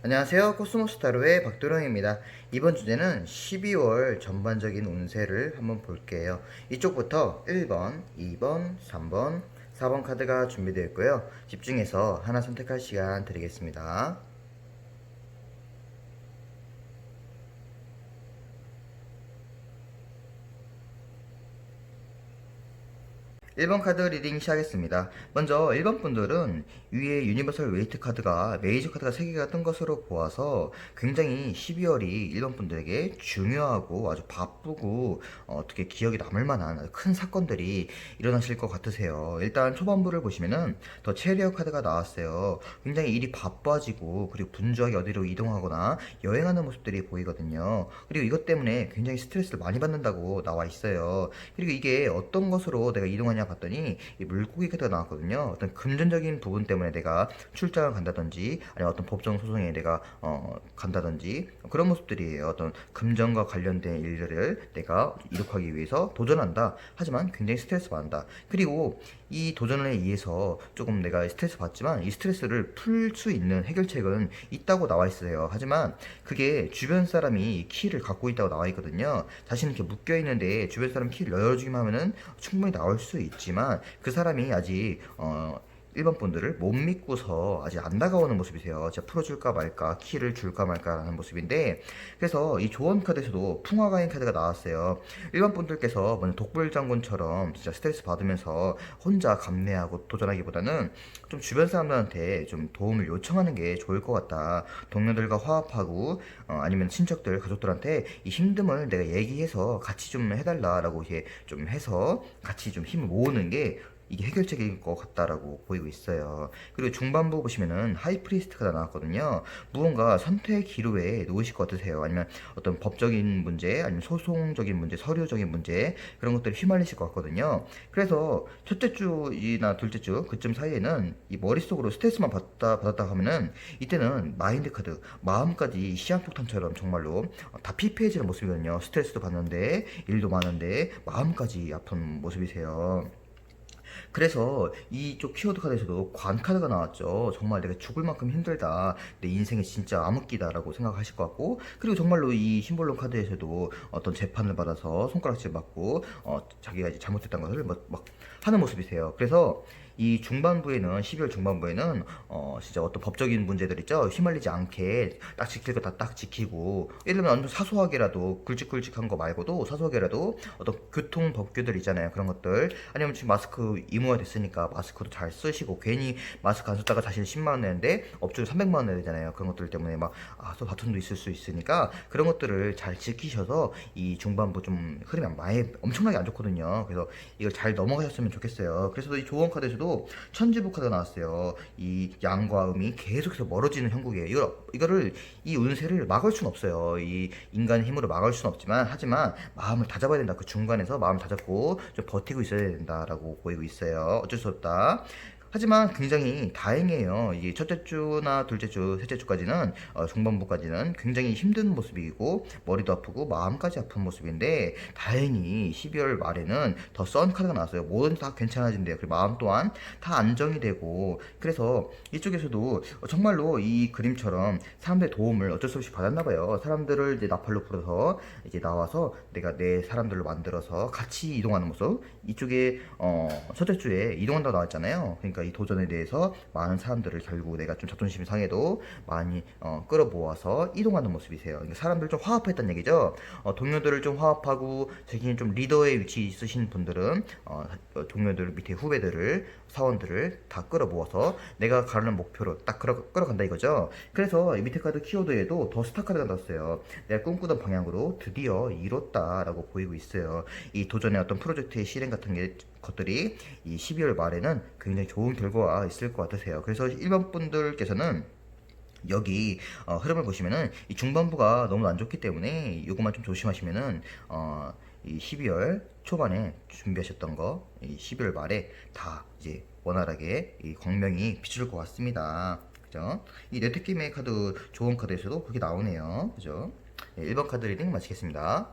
안녕하세요. 코스모스타로의 박도령입니다. 이번 주제는 12월 전반적인 운세를 한번 볼게요. 이쪽부터 1번, 2번, 3번, 4번 카드가 준비되어 있고요. 집중해서 하나 선택할 시간 드리겠습니다. 1번 카드 리딩 시작하겠습니다. 먼저 1번 분들은 위에 유니버설 웨이트 카드가 메이저 카드가 3개가 뜬 것으로 보아서 굉장히 12월이 1번 분들에게 중요하고 아주 바쁘고 어떻게 기억에 남을 만한 큰 사건들이 일어나실 것 같으세요. 일단 초반부를 보시면은 더 체리어 카드가 나왔어요. 굉장히 일이 바빠지고 그리고 분주하게 어디로 이동하거나 여행하는 모습들이 보이거든요. 그리고 이것 때문에 굉장히 스트레스를 많이 받는다고 나와 있어요. 그리고 이게 어떤 것으로 내가 이동하냐 봤더니 이 물고기 카드가 나왔거든요. 어떤 금전적인 부분 때문에 내가 출장을 간다든지 아니면 어떤 법정 소송에 내가 간다든지 그런 모습들이에요. 어떤 금전과 관련된 일들을 내가 이룩하기 위해서 도전한다. 하지만 굉장히 스트레스 받는다. 그리고 이 도전에 의해서 조금 내가 스트레스 받지만 이 스트레스를 풀 수 있는 해결책은 있다고 나와 있어요. 하지만 그게 주변 사람이 키를 갖고 있다고 나와 있거든요. 자신은 이렇게 묶여 있는데 주변 사람 키를 열어주기만 하면은 충분히 나올 수 있지만 그 사람이 아직 1번 분들을 못 믿고서 아직 안 다가오는 모습이세요. 제가 풀어줄까 말까, 키를 줄까 말까 하는 모습인데, 그래서 이 조언 카드에서도 풍화가인 카드가 나왔어요. 1번 분들께서 먼저 독불장군처럼 진짜 스트레스 받으면서 혼자 감내하고 도전하기보다는 좀 주변 사람들한테 좀 도움을 요청하는 게 좋을 것 같다. 동료들과 화합하고, 아니면 친척들, 가족들한테 이 힘듦을 내가 얘기해서 같이 좀 해달라라고 이렇게 좀 해서 같이 좀 힘을 모으는 게 이게 해결책일 것 같다라고 보이고 있어요. 그리고 중반부 보시면은 하이프리스트가 나왔거든요. 무언가 선택 기로에 놓으실 것 같으세요. 아니면 어떤 법적인 문제, 아니면 소송적인 문제, 서류적인 문제 그런 것들을 휘말리실 것 같거든요. 그래서 첫째 주나 둘째 주 그쯤 사이에는 이 머릿속으로 스트레스만 받았다 하면은 이때는 마인드 카드, 마음까지 시한폭탄처럼 정말로 다 피폐해지는 모습이거든요. 스트레스도 받는데 일도 많은데 마음까지 아픈 모습이세요. 그래서 이쪽 키워드 카드에서도 관 카드가 나왔죠. 정말 내가 죽을 만큼 힘들다. 내 인생이 진짜 암흑기다라고 생각하실 것 같고, 그리고 정말로 이 심볼론 카드에서도 어떤 재판을 받아서 손가락질 맞고, 자기가 이제 잘못했다는 것을 막 하는 모습이세요. 그래서 이 중반부에는 12월 중반부에는 진짜 어떤 법적인 문제들 있죠. 휘말리지 않게 딱 지킬 거 다 딱 지키고 예를 들면 완전 사소하게라도 굵직굵직한 거 말고도 사소하게라도 어떤 교통 법규들 있잖아요. 그런 것들 아니면 지금 마스크 의무화 됐으니까 마스크도 잘 쓰시고 괜히 마스크 안 썼다가 자신 10만 원 내는데 업주는 300만 원 내야 되잖아요. 그런 것들 때문에 또 다툼도 있을 수 있으니까 그런 것들을 잘 지키셔서 이 중반부 좀 흐름이 많이 엄청나게 안 좋거든요. 그래서 이걸 잘 넘어가셨으면 좋겠어요. 그래서 이 조언 카드에서도 천지부 카드가 나왔어요. 이 양과 음이 계속해서 멀어지는 형국이에요. 이거를 이 운세를 막을 수는 없어요. 이 인간의 힘으로 막을 수는 없지만 하지만 마음을 다잡아야 된다. 그 중간에서 마음을 다잡고 좀 버티고 있어야 된다라고 보이고 있어요. 어쩔 수 없다. 하지만 굉장히 다행이에요. 이 첫째 주나 둘째 주, 셋째 주까지는 중반부까지는 굉장히 힘든 모습이고 머리도 아프고 마음까지 아픈 모습인데 다행히 12월 말에는 더 선 카드가 나왔어요. 뭐든 다 괜찮아진대요. 그리고 마음 또한 다 안정이 되고 그래서 이쪽에서도 정말로 이 그림처럼 사람들의 도움을 어쩔 수 없이 받았나 봐요. 사람들을 이제 나팔로 불어서 이제 나와서 내가 내 사람들로 만들어서 같이 이동하는 모습. 이쪽에 첫째 주에 이동한다고 나왔잖아요. 그러니까 이 도전에 대해서 많은 사람들을 결국 내가 좀 자존심이 상해도 많이 끌어모아서 이동하는 모습이세요. 그러니까 사람들 좀 화합했다는 얘기죠. 동료들을 좀 화합하고 자기는 좀 리더의 위치 있으신 분들은 동료들 밑에 후배들을 사원들을 다 끌어모아서 내가 가는 목표로 딱 끌어간다 이거죠. 그래서 이 밑에 카드 키워드에도 더 스타 카드가 나왔어요. 내가 꿈꾸던 방향으로 드디어 이뤘다라고 보이고 있어요. 이 도전의 어떤 프로젝트의 실행 같은 것들이 이 12월 말에는 굉장히 좋은 결과가 있을 것 같으세요. 그래서 1번 분들께서는 여기 흐름을 보시면은 이 중반부가 너무 안 좋기 때문에 이것만 좀 조심하시면은 이 12월 초반에 준비하셨던 거 이 12월 말에 다 이제 원활하게 이 광명이 비출 것 같습니다. 그죠? 이 네트게임의 카드 좋은 카드에서도 그게 나오네요. 그죠? 네, 1번 카드 리딩 마치겠습니다.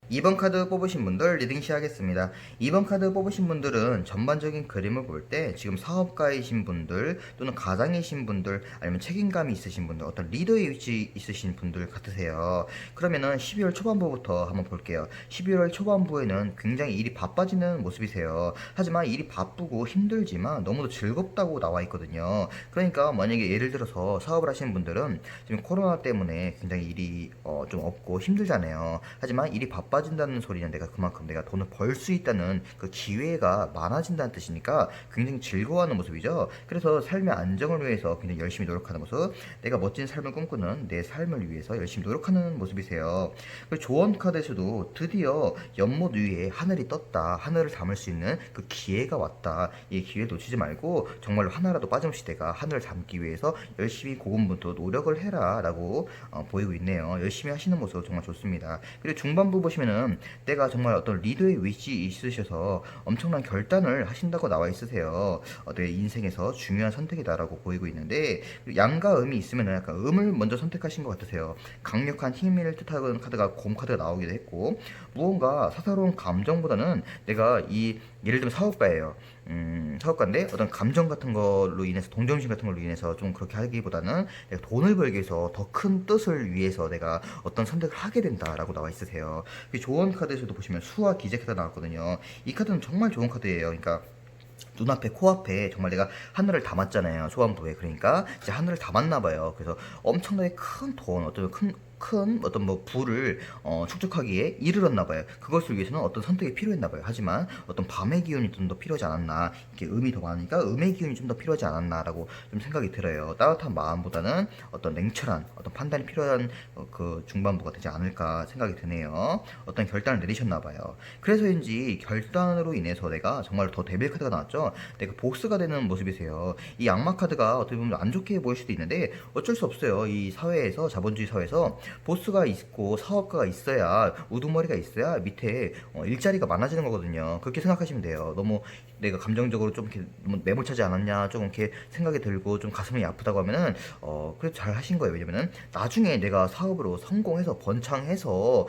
2번 카드 뽑으신 분들 리딩 시작하겠습니다. 2번 카드 뽑으신 분들은 전반적인 그림을 볼 때 지금 사업가이신 분들 또는 가장이신 분들 아니면 책임감이 있으신 분들 어떤 리더의 위치 있으신 분들 같으세요. 그러면은 12월 초반부부터 한번 볼게요. 12월 초반부에는 굉장히 일이 바빠지는 모습이세요. 하지만 일이 바쁘고 힘들지만 너무도 즐겁다고 나와 있거든요. 그러니까 만약에 예를 들어서 사업을 하시는 분들은 지금 코로나 때문에 굉장히 일이 좀 없고 힘들잖아요. 하지만 일이 바빠진다는 소리는 내가 그만큼 내가 돈을 벌 수 있다는 그 기회가 많아진다는 뜻이니까 굉장히 즐거워하는 모습이죠. 그래서 삶의 안정을 위해서 굉장히 열심히 노력하는 모습, 내가 멋진 삶을 꿈꾸는 내 삶을 위해서 열심히 노력하는 모습이세요. 그리고 조언 카드에서도 드디어 연못 위에 하늘이 떴다, 하늘을 담을 수 있는 그 기회가 왔다. 이 기회 놓치지 말고 정말로 하나라도 빠짐없이 내가 하늘을 담기 위해서 열심히 고군분투 노력을 해라 라고 보이고 있네요. 열심히 하시는 모습 정말 좋습니다. 그리고 중반부 보시면은 때가 정말 어떤 리더의 위치 있으셔서 엄청난 결단을 하신다고 나와 있으세요. 내 인생에서 중요한 선택이다라고 보이고 있는데 양과 음이 있으면은 약간 음을 먼저 선택하신 것 같으세요. 강력한 힘을 뜻하는 카드가 곰 카드가 나오기도 했고 무언가 사사로운 감정보다는 내가 이 예를 들면 사업가예요. 사업가인데 어떤 감정 같은 걸로 인해서 동정심 같은 걸로 인해서 좀 그렇게 하기보다는 내가 돈을 벌기 위해서 더 큰 뜻을 위해서 내가 어떤 선택을 하게 된다라고 나와 있으세요. 조언 카드에서도 보시면 수와 기재 카드 나왔거든요. 이 카드는 정말 좋은 카드예요. 그러니까 눈앞에 코앞에 정말 내가 하늘을 담았잖아요. 소환부에. 그러니까 이제 하늘을 담았나 봐요. 그래서 엄청나게 큰 돈, 어떤 큰 어떤 뭐 부를 축적하기에 이르렀나 봐요. 그것을 위해서는 어떤 선택이 필요했나 봐요. 하지만 어떤 밤의 기운이 좀 더 필요하지 않았나, 이렇게 음이 더 많으니까 음의 기운이 좀 더 필요하지 않았나라고 좀 생각이 들어요. 따뜻한 마음보다는 어떤 냉철한 어떤 판단이 필요한 그 중반부가 되지 않을까 생각이 드네요. 어떤 결단을 내리셨나 봐요. 그래서인지 결단으로 인해서 내가 정말 더 데빌 카드가 나왔죠. 내가 보스가 되는 모습이세요. 이 악마 카드가 어떻게 보면 안 좋게 보일 수도 있는데 어쩔 수 없어요. 이 사회에서, 자본주의 사회에서 보스가 있고 사업가가 있어야, 우두머리가 있어야 밑에 일자리가 많아지는 거거든요. 그렇게 생각하시면 돼요. 너무 내가 감정적으로 좀 이렇게 매몰차지 않았냐, 좀 이렇게 생각이 들고 좀 가슴이 아프다고 하면은 그래도 잘 하신 거예요. 왜냐면은 나중에 내가 사업으로 성공해서 번창해서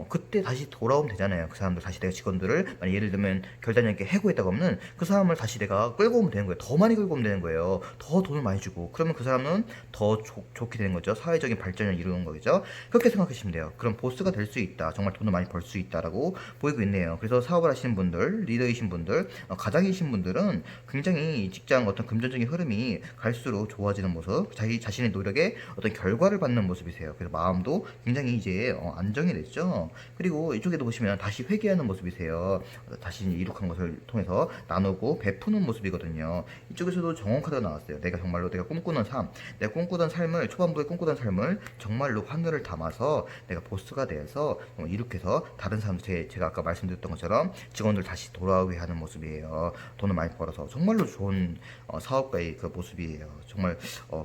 그때 다시 돌아오면 되잖아요. 그 사람들 다시 내가 직원들을 만약 예를 들면 결단력 있게 해고했다고 하면은 그 사람을 다시 내가 끌고 오면 되는 거예요. 더 많이 끌고 오면 되는 거예요. 더 돈을 많이 주고 그러면 그 사람은 더 좋게 되는 거죠. 사회적인 발전을 이루는 거겠죠. 그렇게 생각하시면 돼요. 그럼 보스가 될 수 있다. 정말 돈을 많이 벌 수 있다라고 보이고 있네요. 그래서 사업을 하시는 분들, 리더이신 분들, 가장이신 분들은 굉장히 직장 어떤 금전적인 흐름이 갈수록 좋아지는 모습, 자기 자신의 노력에 어떤 결과를 받는 모습이세요. 그래서 마음도 굉장히 이제 안정이 됐죠. 그리고 이쪽에도 보시면 다시 회개하는 모습이세요. 다시 이룩한 것을 통해서 나누고 베푸는 모습이거든요. 이쪽에서도 정원 카드가 나왔어요. 내가 정말로 내가 꿈꾸는 삶, 내가 꿈꾸던 삶을, 초반부에 꿈꾸던 삶을 정말로 하늘을 담아서 내가 보스가 돼서 이룩해서 다른 사람들, 제가 아까 말씀드렸던 것처럼 직원들 다시 돌아오게 하는 모습이에요. 돈을 많이 벌어서 정말로 좋은 사업가의 그 모습이에요. 정말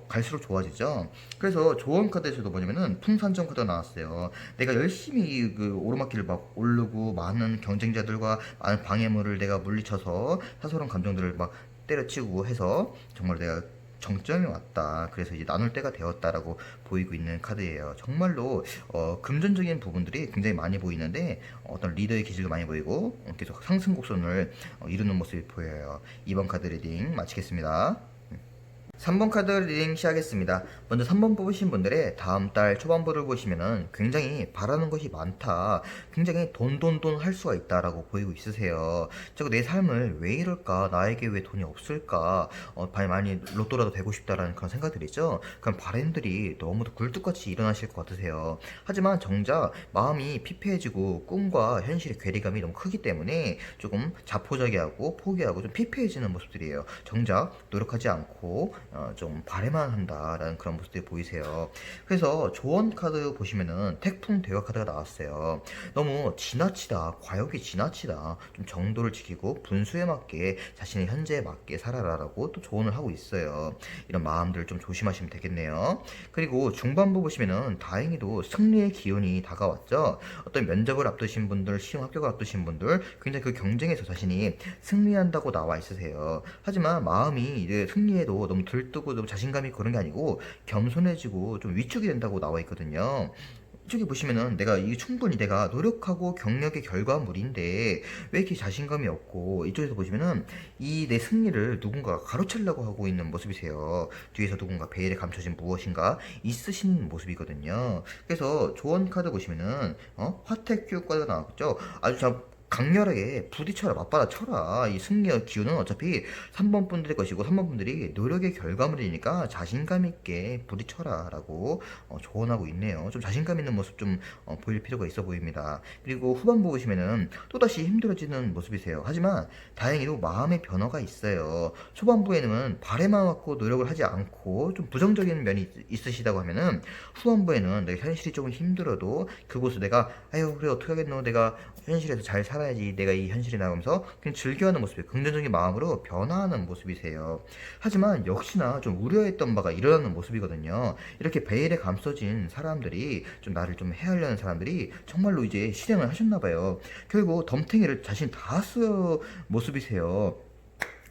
갈수록 좋아지죠. 그래서 조언 카드에서도 뭐냐면은 풍산정 카드가 나왔어요. 내가 열심히 그 오르막길을 막 오르고 많은 경쟁자들과 많은 방해물을 내가 물리쳐서 사소한 감정들을 막 때려치고 해서 정말 내가 정점이 왔다. 그래서 이제 나눌 때가 되었다라고 보이고 있는 카드예요. 정말로 금전적인 부분들이 굉장히 많이 보이는데 어떤 리더의 기질도 많이 보이고 계속 상승 곡선을 이루는 모습이 보여요. 2번 카드 리딩 마치겠습니다. 3번 카드 리딩 시작하겠습니다. 먼저 3번 뽑으신 분들의 다음 달 초반부를 보시면은 굉장히 바라는 것이 많다. 굉장히 돈 할 수가 있다라고 보이고 있으세요. 저거 내 삶을 왜 이럴까? 나에게 왜 돈이 없을까? 많이 로또라도 되고 싶다라는 그런 생각들이 있죠? 그런 바램들이 너무도 굴뚝같이 일어나실 것 같으세요. 하지만 정작 마음이 피폐해지고 꿈과 현실의 괴리감이 너무 크기 때문에 조금 자포자기하고 포기하고 좀 피폐해지는 모습들이에요. 정작 노력하지 않고 좀 바래만 한다라는 그런 모습들이 보이세요. 그래서 조언 카드 보시면은 태풍 대화 카드가 나왔어요. 너무 지나치다, 과욕이 지나치다, 좀 정도를 지키고 분수에 맞게 자신의 현재에 맞게 살아라라고 또 조언을 하고 있어요. 이런 마음들 좀 조심하시면 되겠네요. 그리고 중반부 보시면은 다행히도 승리의 기운이 다가왔죠. 어떤 면접을 앞두신 분들, 시험 합격을 앞두신 분들, 굉장히 그 경쟁에서 자신이 승리한다고 나와 있으세요. 하지만 마음이 이제 승리에도 너무 들뜨고 너무 자신감이 그런 게 아니고 겸손해지고 좀 위축이 된다고 나와 있거든요. 이쪽에 보시면은 내가 이 충분히 내가 노력하고 경력의 결과물인데 왜 이렇게 자신감이 없고, 이쪽에서 보시면은 이 내 승리를 누군가 가로채려고 하고 있는 모습이세요. 뒤에서 누군가 베일에 감춰진 무엇인가 있으신 모습이거든요. 그래서 조언 카드 보시면은 화택 효과가 나왔죠. 아주 참 강렬하게 부딪혀라, 맞받아 쳐라. 이 승리의 기운은 어차피 3번 분들의 것이고 3번 분들이 노력의 결과물이니까 자신감 있게 부딪혀라 라고 조언하고 있네요. 좀 자신감 있는 모습 좀 보일 필요가 있어 보입니다. 그리고 후반부 보시면은 또다시 힘들어지는 모습이세요. 하지만 다행히도 마음의 변화가 있어요. 초반부에는 바래만 갖고 노력을 하지 않고 좀 부정적인 면이 있으시다고 하면은, 후반부에는 내가 현실이 조금 힘들어도 그곳을 내가 아유 그래 어떻게 하겠노, 내가 현실에서 잘 살아야지, 내가 이 현실에 나오면서 그냥 즐겨하는 모습이 긍정적인 마음으로 변화하는 모습이세요. 하지만 역시나 좀 우려했던 바가 일어나는 모습이거든요. 이렇게 베일에 감싸진 사람들이, 좀 나를 좀 해하려는 사람들이 정말로 이제 실행을 하셨나봐요. 결국 덤탱이를 자신 다 쓰 모습이세요.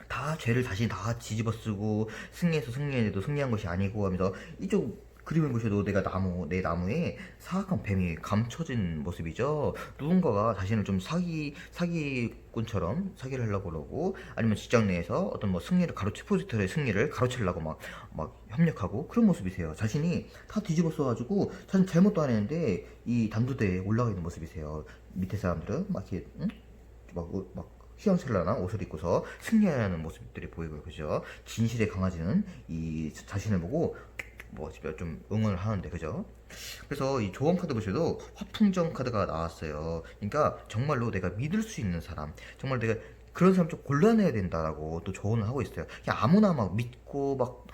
다 죄를 자신 다 뒤집어 쓰고, 승리해서 승리해도 승리한 것이 아니고 하면서, 이쪽 그림을 보셔도 내가 내 나무에 사악한 뱀이 감춰진 모습이죠. 누군가가 자신을 좀 사기꾼처럼 사기를 하려고 그러고, 아니면 직장 내에서 어떤 뭐 승리를 프로젝트의 승리를 가로채려고 막 협력하고 그런 모습이세요. 자신이 다 뒤집어 써가지고 자신 잘못도 안 했는데 이 담두대에 올라가 있는 모습이세요. 밑에 사람들은 막 이렇게 막 휘황찬란한 옷을 입고서 승리하는 모습들이 보이고요. 그죠? 진실의 강아지는 이 자신을 보고 좀 응원을 하는데, 그죠? 그래서 이 조언 카드 보셔도 화풍정 카드가 나왔어요. 그러니까 정말로 내가 믿을 수 있는 사람, 정말 내가 그런 사람 좀 골라내야 된다라고 또 조언을 하고 있어요. 그냥 아무나 막 믿고 막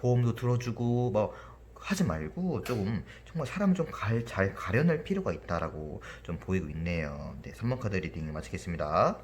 보험도 들어주고 막 하지 말고, 조금 정말 사람을 좀 잘 가려낼 필요가 있다라고 좀 보이고 있네요. 네, 3번 카드 리딩 마치겠습니다.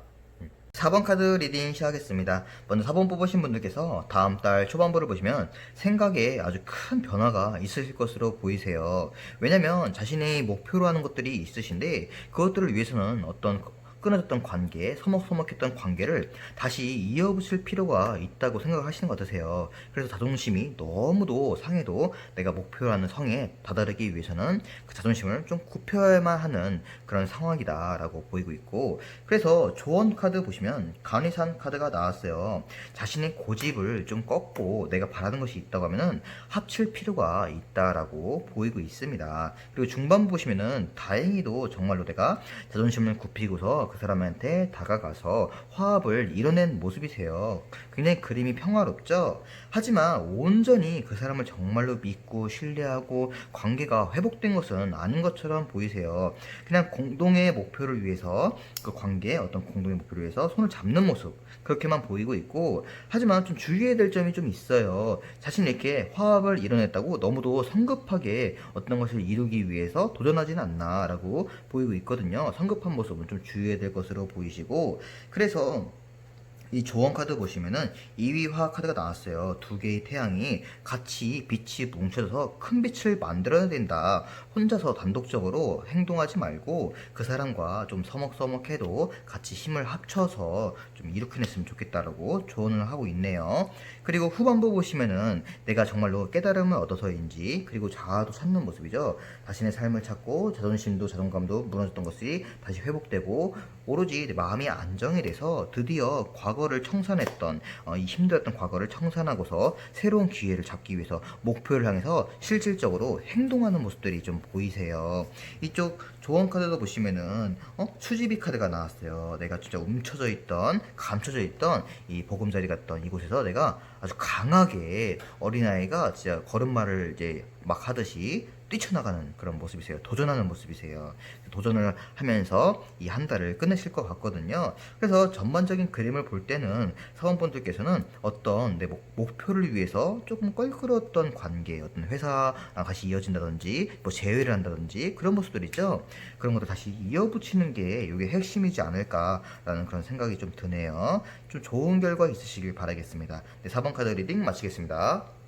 4번 카드 리딩 시작하겠습니다. 먼저 4번 뽑으신 분들께서 다음 달 초반부를 보시면 생각에 아주 큰 변화가 있으실 것으로 보이세요. 왜냐면 자신의 목표로 하는 것들이 있으신데, 그것들을 위해서는 어떤 끊어졌던 관계, 서먹서먹했던 관계를 다시 이어붙일 필요가 있다고 생각하시는 것 같으세요. 그래서 자존심이 너무도 상해도 내가 목표라는 성에 다다르기 위해서는 그 자존심을 좀 굽혀야만 하는 그런 상황이다라고 보이고 있고, 그래서 조언 카드 보시면 간이산 카드가 나왔어요. 자신의 고집을 좀 꺾고 내가 바라는 것이 있다고 하면은 합칠 필요가 있다라고 보이고 있습니다. 그리고 중반부 보시면은 다행히도 정말로 내가 자존심을 굽히고서 그 사람한테 다가가서 화합을 이뤄낸 모습이세요. 굉장히 그림이 평화롭죠? 하지만 온전히 그 사람을 정말로 믿고 신뢰하고 관계가 회복된 것은 아닌 것처럼 보이세요. 그냥 공동의 목표를 위해서, 그 관계의 어떤 공동의 목표를 위해서 손을 잡는 모습, 그렇게만 보이고 있고, 하지만 좀 주의해야 될 점이 좀 있어요. 자신이 이렇게 화합을 이뤄냈다고 너무도 성급하게 어떤 것을 이루기 위해서 도전하지는 않나라고 보이고 있거든요. 성급한 모습은 좀 주의해야 될 것으로 보이시고, 그래서 이 조언 카드 보시면은 2위 화 카드가 나왔어요. 두 개의 태양이 같이 빛이 뭉쳐져서 큰 빛을 만들어야 된다. 혼자서 단독적으로 행동하지 말고 그 사람과 좀 서먹서먹해도 같이 힘을 합쳐서 좀 일으켜냈으면 좋겠다라고 조언을 하고 있네요. 그리고 후반부 보시면은 내가 정말로 깨달음을 얻어서인지, 그리고 자아도 찾는 모습이죠. 자신의 삶을 찾고 자존심도 자존감도 무너졌던 것이 다시 회복되고, 오로지 마음이 안정이 돼서 드디어 과거를 청산했던 이 힘들었던 과거를 청산하고서 새로운 기회를 잡기 위해서 목표를 향해서 실질적으로 행동하는 모습들이 좀 보이세요. 이쪽 조언 카드도 보시면은 수지비 카드가 나왔어요. 내가 진짜 움켜져 있던, 감춰져 있던 이 보금자리 같던 이곳에서 내가 아주 강하게, 어린아이가 진짜 걸음마를 이제 막 하듯이 뛰쳐나가는 그런 모습이세요. 도전하는 모습이세요. 도전을 하면서 이 한 달을 끝내실 것 같거든요. 그래서 전반적인 그림을 볼 때는 사원분들께서는 어떤 내 목표를 위해서 조금 껄끄러웠던 관계, 어떤 회사랑 같이 이어진다든지 뭐 재회를 한다든지 그런 모습들 있죠. 그런 것도 다시 이어붙이는 게 이게 핵심이지 않을까라는 그런 생각이 좀 드네요. 좀 좋은 결과 있으시길 바라겠습니다. 네, 4번 카드 리딩 마치겠습니다.